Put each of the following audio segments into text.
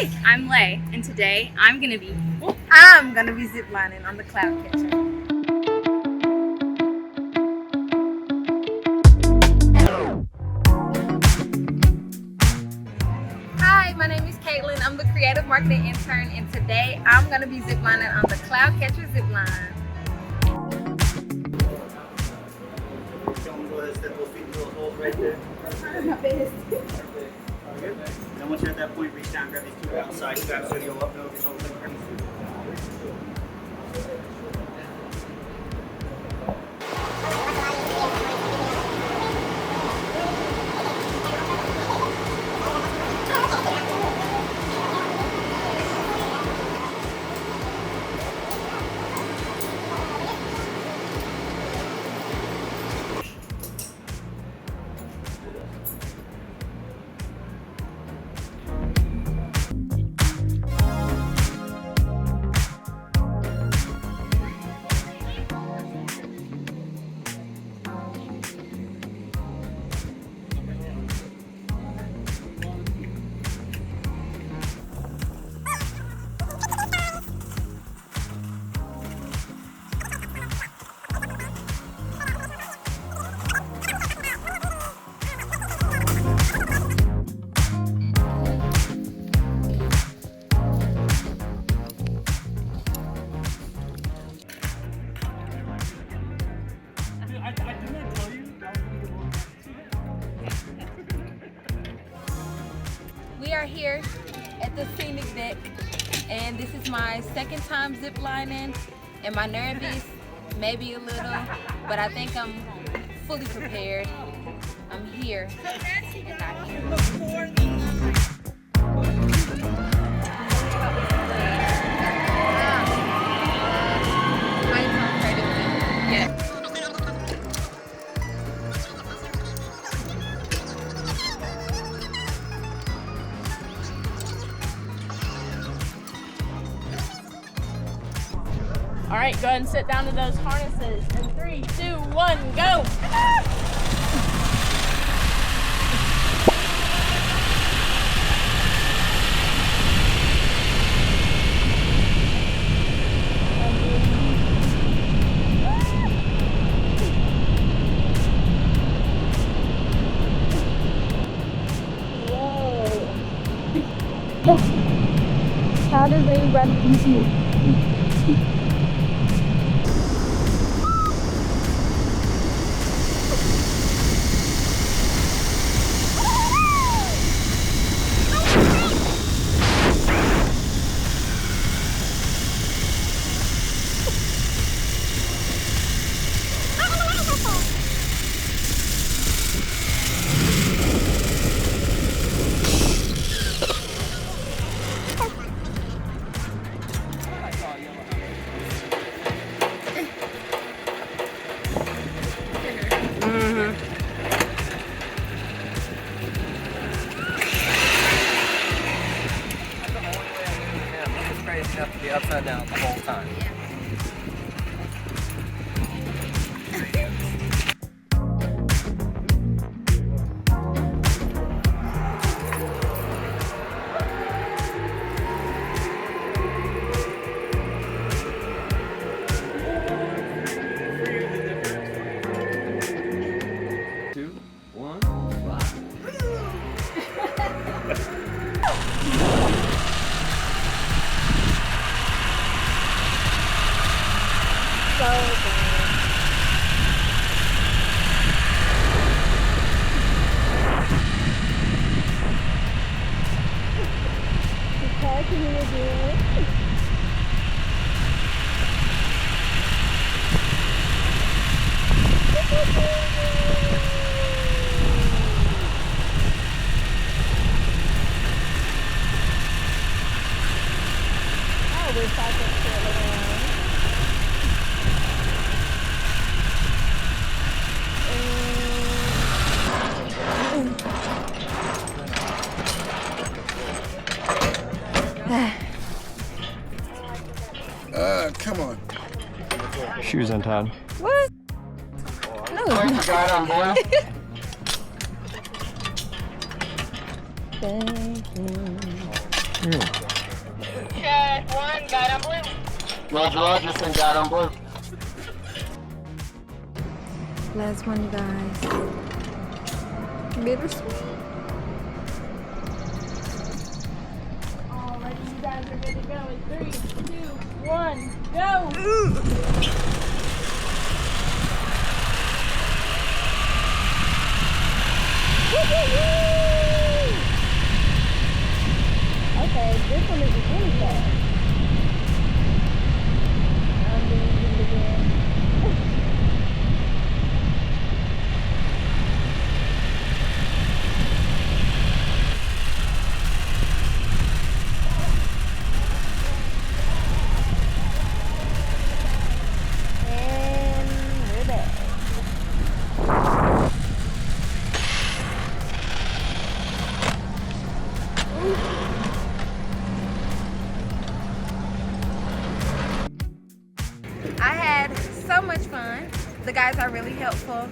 Hi, I'm Lay, and today I'm gonna be ziplining on the Cloud Catcher. Hi, my name is Katelynn. I'm the creative marketing intern, and today I'm gonna be ziplining on the Cloud Catcher Zipline. Go ahead and step those feet into those holes right there. My best. Then once you're at that point, reach down, grab these two outside straps so you go up, no, get over there. We are here at the scenic deck, and this is my second time ziplining. Am I nervous? Maybe a little, but I think I'm fully prepared. I'm here, and I'm here. All right, go ahead and sit down to those harnesses. In 3, 2, 1, go! Whoa! How do they run into you? Enough to be upside down the whole time. Come on. Shoes untied. What? No. Got on board. Thank you. Check 1, guide on blue. Roger, Roger, send guide on blue. Last one, you guys. Bittersweet. Alright, you guys are good to go in 3, 2, 1, go! Okay, this one isn't really fast. I'm doing it again. And we're back. I had so much fun. The guys are really helpful.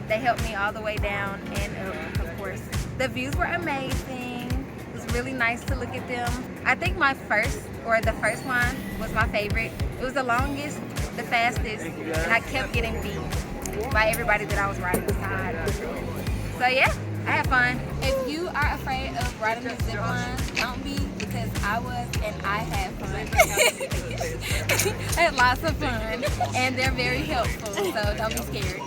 They helped me all the way down and up, of course. The views were amazing. It was really nice to look at them. I think the first one was my favorite. It was the longest, the fastest, and I kept getting beat by everybody that I was riding beside. So yeah, I had fun. If you are afraid of riding the zip line, don't be, because I was, and I had fun. I had lots of fun, and they're very helpful, so don't be scared.